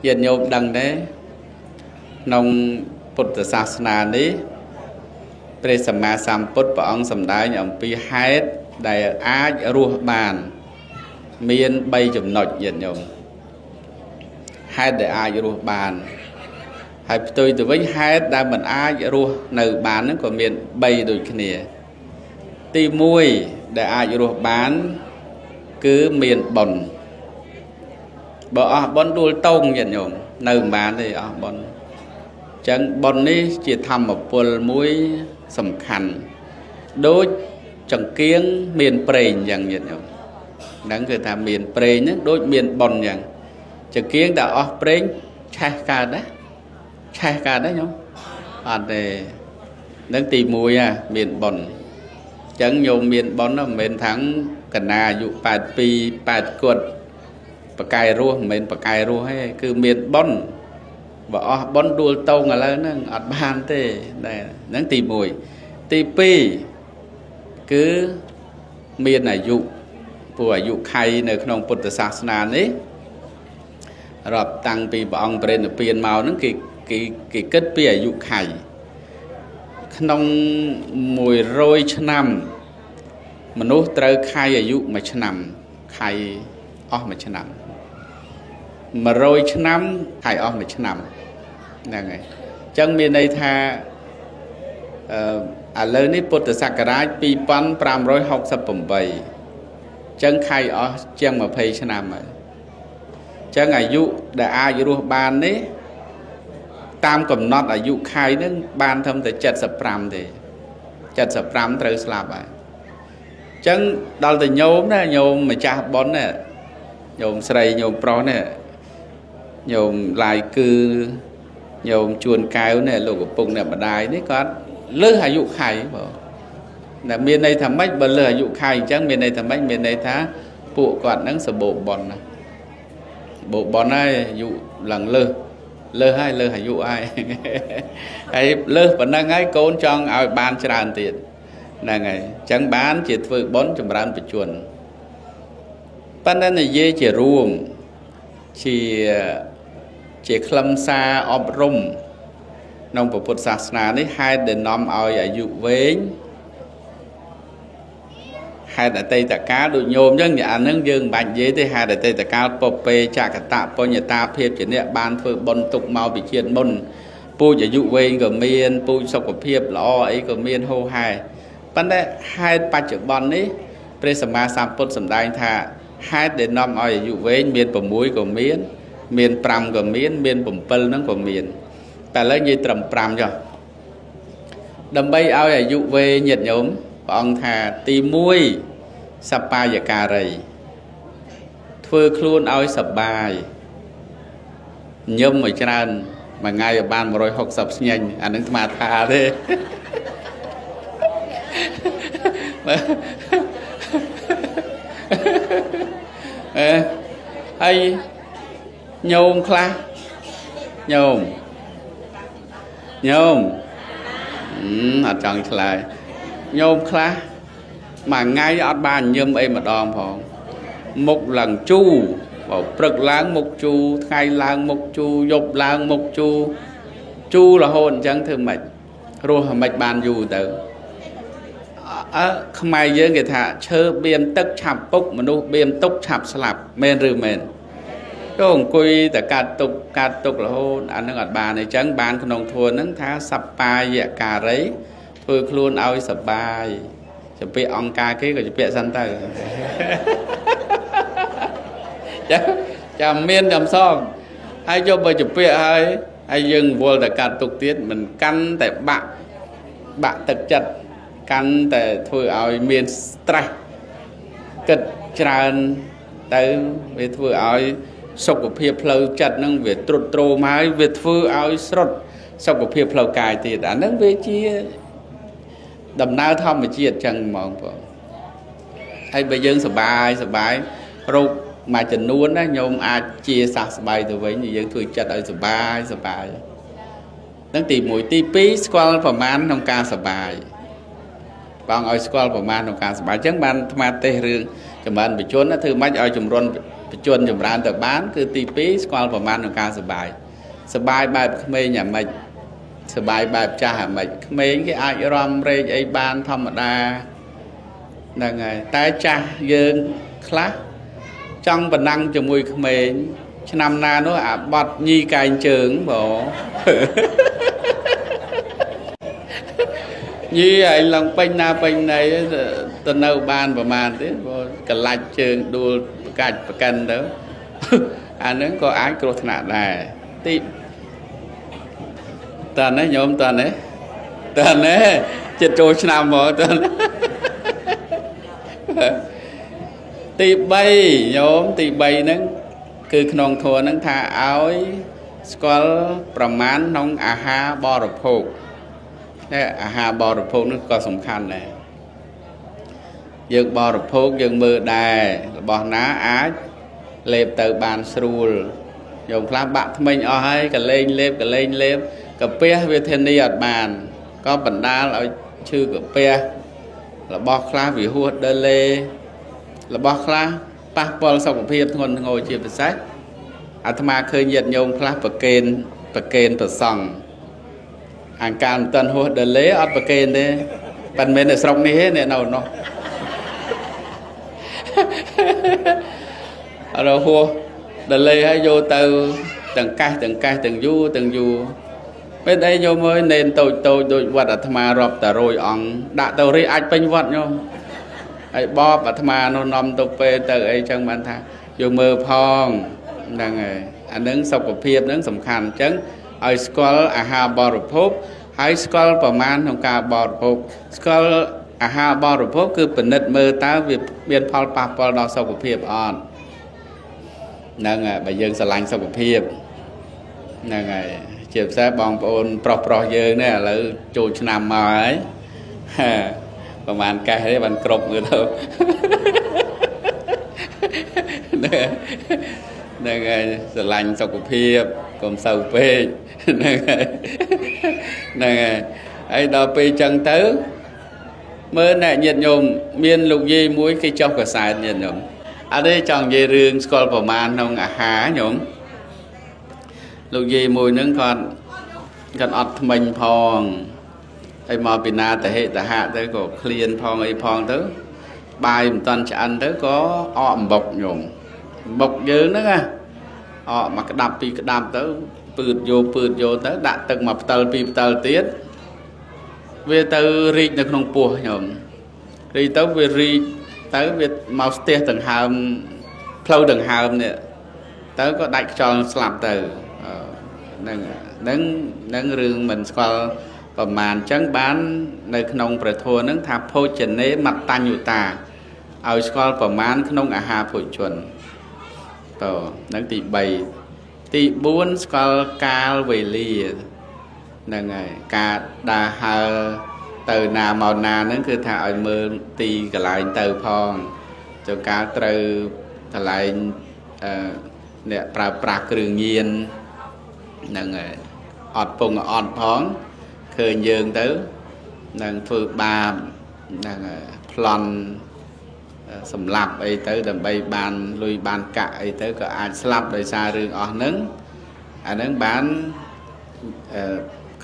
nhiệt nhôm đằng đấy nông Phật sa na ní Pre Sama Samput và ông sầm đái nhầm pi hết đại á ruột bàn miền bay chùm nổi nhiệt nhôm hết đại á ruột bàn hay tôi từ với hết đại mình á ruột nở bán nó còn miền bay đôi kia ti mui đại á ruột bán cứ miền bồn bỏ bón đuôi tông nhiệt nhôm nở bán thì bón chẳng bọn này chỉ thầm một phần mũi sầm khăn đối chẳng kiếng miền prey chẳng nhận không đáng người ta miền prey nhé đối miền bòn chẳng chẳng kiếng đã off prey chai cả đấy nhkhông để đang tìm mùi miền bòn chẳng nhôm miền bòn nó miền thắng cần à dụ bạt pi bạt cuột bạc cài rùa miền bạc cài rùa hay cứ miền bòn bỏ bón đuôi tàu ngà lên nó ọt bàn thế đây nó tìm mùi tìm pi cứ miền này dụ của dụ khay nơi trong Phật sa na ấy rồi tăng pi bong bên biển màu nó cái kết pi ở dụ khay trong mùi roi năm mình nuốt trời khay ở dụ mà năm khay mà năm mà rồi năm khay mà năm nè ngay chân miền đây tha lớn ní Phật sa cái pi pan pram rồi học sập bầm bầy chân khai ở chân mà phê cho nam rồi chân ngày dụ để ai dụ ban đấy tam cầm nọt ở dụ khai nó ban thâm tới chật sập pram tới slab vậy chân đào từ nhôm nè nhôm mà cha bón nè nhôm sậy nhôm pro nè nhôm lại cứ nhôm chuồn cao nè lục của bụng nè mà đài đấy có lơ hải dụ khai là miền này thầm bách bờ lơ dụ khai chẳng miền này thầm bách miền này thá bộ quạt nắng sờ bộ bòn này dụ lần lơ hải dụ ai hay lơ vẫn đang ngay côn trong ao ban tràn tiền là ngày chẳng bán chỉ vừa bón chùm ran bị chuồn ban đây là dê chỉ ruộng chỉ khâm xa ọp rung nông của Phật sa na đấy hai đền nom ao ở dụ vén hai đại tây tạ cá đội nhôm chứ nhà nâng dương bạch dế thì hai đại tây tạ cá pope chả cả tạ po nhà ta phê chỉ nè ban phơi bon tục màu bị chuyện môn pu ở dụ vén của miền pu sọc của phê lọ ấy của miền hô hai ban đấy hai ba chữ bon đấy pre sama samput sầm đai thà hai đền nom ao ở dụ vén miền bờ muối của miền pram của miền bầm pel nó của miềnแต่แล้วยี่ตรำปรามจ้ะดำใบเอาอายุเวnhiệtโยมองธาตีมวยสปายการัยเพื่อครูนเอาสบายยมเหมือนกันมาไงบ้านมา160เงี้ยอันนั้นมาทาเลยไอ้โยมคลาโยมnhôm ở trong lại nhôm khá mà ngay ở bàn nhôm ấy mà đòn phòng một lần chu bảo trực láng một chu khai láng một chu dục láng một chu là hồn chẳng thương mạch rồi mạch bàn dù tử không ai với người ta chơi biên tức chạp bốc mà nó biên tốc chạp slap men rư men cái ông quyแต่การตกละโหอันนั้นอัดบานในจังบานขนมทวนนั้นท้าสับปายแยกการะเพื่อครูนเอาสบายจะไปองกาขี้ก็จะเปียสันเตอร์จะเมียนจำซ่อมให้โยมไปจะเปียให้ยังวัวแต่การตกเตี้ยมันกันแต่บะตึกจัดกันแต่เพื่อเอาเมียนสไตร์กึศจานเติมไปเพื่อเอาสกปรกเพลาจัดนั่งเวทตรโตไม้เวทฟื้นเอาสดสกปรกเพลากายตีแต่นั่งเวทีดำน้าทำไปเจียดจังมองผมให้ไปยังสบายรูปมาจะนวลนะโยมอาเจียสสบายตัวไว้ยังถือจัดเอาสบายตั้งตีมวยตีปีสควอลประมาณของการสบายบางเอาสควอลประมาณของการสบายจังบ้านธรรมะเตะเรื่องจังบ้านไปชนนะถือไม่เอาจุ่มร้อน បញ្ជនចម្រើនទៅបានគឺទី2ស្គាល់ប្រមាណក្នុងការសបាយសបាយបែបក្មេងអាម៉េចសបាយបែបចាស់អាម៉េចក្មេងគេអាចរំរែកអីបានធម្មតាហ្នឹងហើយតែចាស់យើងខ្លះចង់បណ្ដឹងជាមួយក្មេងឆ្នាំណានោះអាបត់ញីកែងជើងបងញីឯងឡើងពេញណាពេញណីទៅនៅបានប្រហែលទេបើកលាច់ជើងដួលប្រកាច់ប្រកិនទៅអានឹងក៏អាចគ្រោះថ្នាក់ដែរទីតើនេះញោមតើនេះចិត្តចូលឆ្នាំមកតើទី3ញោមទី3ហ្នឹងគឺក្នុងធម៌ហ្នឹងថាឲ្យស្គាល់ប្រមាណក្នុងអាហារបរិភោគតែអាហារបរិភោគនោះក៏សំខាន់ដែរយើងបរិភោគយើងមើលដែររបស់ណាអាចលេបទៅបានស្រួលយកខ្លះបាក់ថ្មិញអស់ហើយកលែងលេបកាពះវាធានាអត់បានក៏បណ្ដាលឲ្យឈឺកាពះរបស់ខ្លះវាហួសដើលេរបស់ខ្លះប៉ះពាល់សុខភាពធ្ងន់ធ្ងរជាពិសេសអាត្មាឃើញញាតិញោមខ្លះប្រកេនប្រសង់អាការមិនទាន់ហួសដើលេអត់ប្រកេនទេប៉ិនមែននៅស្រុកនេះទេអ្នកនៅនោះអរហួសដើលេឲ្យយកទៅទាំងកាសទាំងយូរពេលអីញោមអើយនេនតូចដូចវត្តអាត្មារាប់តា100អង្គដាក់ទៅរីអាចពេញវត្តញោមហើយបបអាត្មានោះនាំទៅពេលទៅអីចឹងបានថាយកមើលផងហ្នឹងហើយអានឹងសុខភាពហ្នឹងសំខាន់អញ្ចឹងឲ្យស្គាល់អាហារបរិភោគហើយស្គាល់ប្រមាណក្នុងការបរិភោគស្គាល់អាហារបរិភោគគឺពិនិត្យមើលតើវាមានផលប៉ះពាល់ដល់សុខភាពអត់ហ្នឹងហើយបើយើងស្រឡាញ់សុខភាពហ្នឹងហើយជាពិសេសបងប្អូនប្រុសយើងនេះឥឡូវចូលឆ្នាំមកហើយប្រហែលកេះទេបានគ្រប់មើលទៅហ្នឹងហើយស្រឡាញ់សុខភាពកុំសូវពេកហ្នឹងហើយហើយដល់ពេលចឹងទៅមើលអ្នកញាតិញោមមានលោកយាយមួយគេចុះកសែតញាតិញោមអត់ទេចង់និយាយរឿងស្គាល់ប្រមាណក្នុងអាហារញោមលោកយាយមួយហ្នឹងគាត់អត់ថ្មិញផងហើយមកពីណាតហេតហៈទៅក៏ឃ្លានផងអីផងទៅបាយមិនតាន់ឆ្អិនទៅក៏អកអំបុកញោមអំបុកយើងហ្នឹងណាអកមកក្តាប់ពីរក្តាប់ទៅពឺតយកទៅដាក់ទឹកមកផ្តិលពីរផ្តិលទៀតវាទៅរីកនៅក្នុងពោះញោមរីកទៅវារីកទៅវាមកស្ទះដង្ហើមផ្លូវដង្ហើមនេះទៅក៏ដាច់ខ្យល់ស្លាប់ទៅហ្នឹងរឿងមិនស្គាល់ប្រមាណអញ្ចឹងបាននៅក្នុងព្រះធម៌ហ្នឹងថាភោជនេមត្តញ្ញុតាឲ្យស្គាល់ប្រមាណក្នុងអាហារភោជនតើហ្នឹងទី3ទី4ស្គាល់កាលវេលាហ្នឹងហើយការដើរហើរទៅណាមកណាហ្នឹងគឺថាឲ្យមើលទីកន្លែងទៅផងចុះការត្រូវកន្លែងអ្នកប្រើប្រាស់គ្រឿងញៀនហ្នឹងហើយអត់ពងអត់ផងឃើញយើងទៅនឹងធ្វើបាបហ្នឹងហើយប្លន់សម្លាប់អីទៅដើម្បីបានលុយបានកាក់អីទៅក៏អាចស្លាប់ដោយសាររឿងអស់ហ្នឹងអាហ្នឹងបាន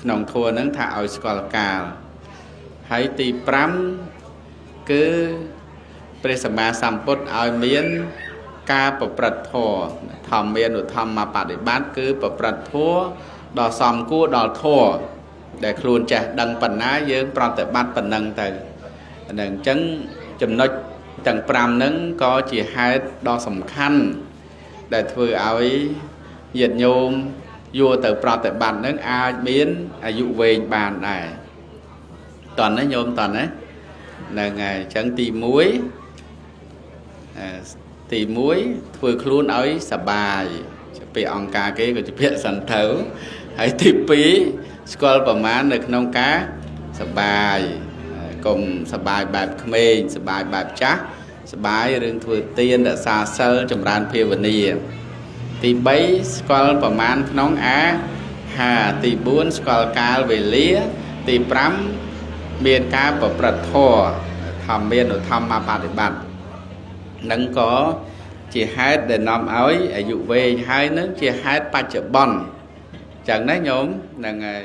ក្នុងធម៌ហ្នឹងថាឲ្យស្គាល់កាលហើយទី5គឺព្រះសម្មាសម្ពុទ្ធឲ្យមានការប្រព្រឹត្តធម៌ធម្មានុធម្មបដិបត្តិគឺប្រព្រឹត្តធម៌ដល់សមគួរដល់ធម៌ដែលខ្លួនចេះដឹងប៉ុណ្ណាយើងប្រតិបត្តិប៉ុណ្ណឹងទៅហ្នឹងអញ្ចឹងចំណុចទាំង5ហ្នឹងក៏ជាហេតុដ៏សំខាន់ដែលធ្វើឲ្យញាតិញោមយកទៅប្រតិបត្តិហ្នឹងអាចមានអាយុវែងបានដែរតើណាញោមតើណាហ្នឹងហើយអញ្ចឹងទី1ធ្វើខ្លួនឲ្យសបាយពាក្យអង្គការគេក៏ជាពាក្យសន្ធៅហើយទី2ស្គាល់ប្រមាណនៅក្នុងការសបាយកុំសបាយបែបក្មេងសបាយបែបចាស់សបាយរឿងធ្វើទានរក្សាសិលចម្រើនភាវនាទី3ស្គាល់ប្រមាណក្នុងអាហារទី4ស្គាល់កាលវេលាទី5មានការប្រព្រឹត្តធម៌ធម្មានុធម្មបដិបត្តិនឹងក៏ ជាហេតុដែលនាំឲ្យអាយុវែងហើយនឹងជាហេតុបច្ចុប្បន្នចឹងណាញោមហ្នឹងហើយ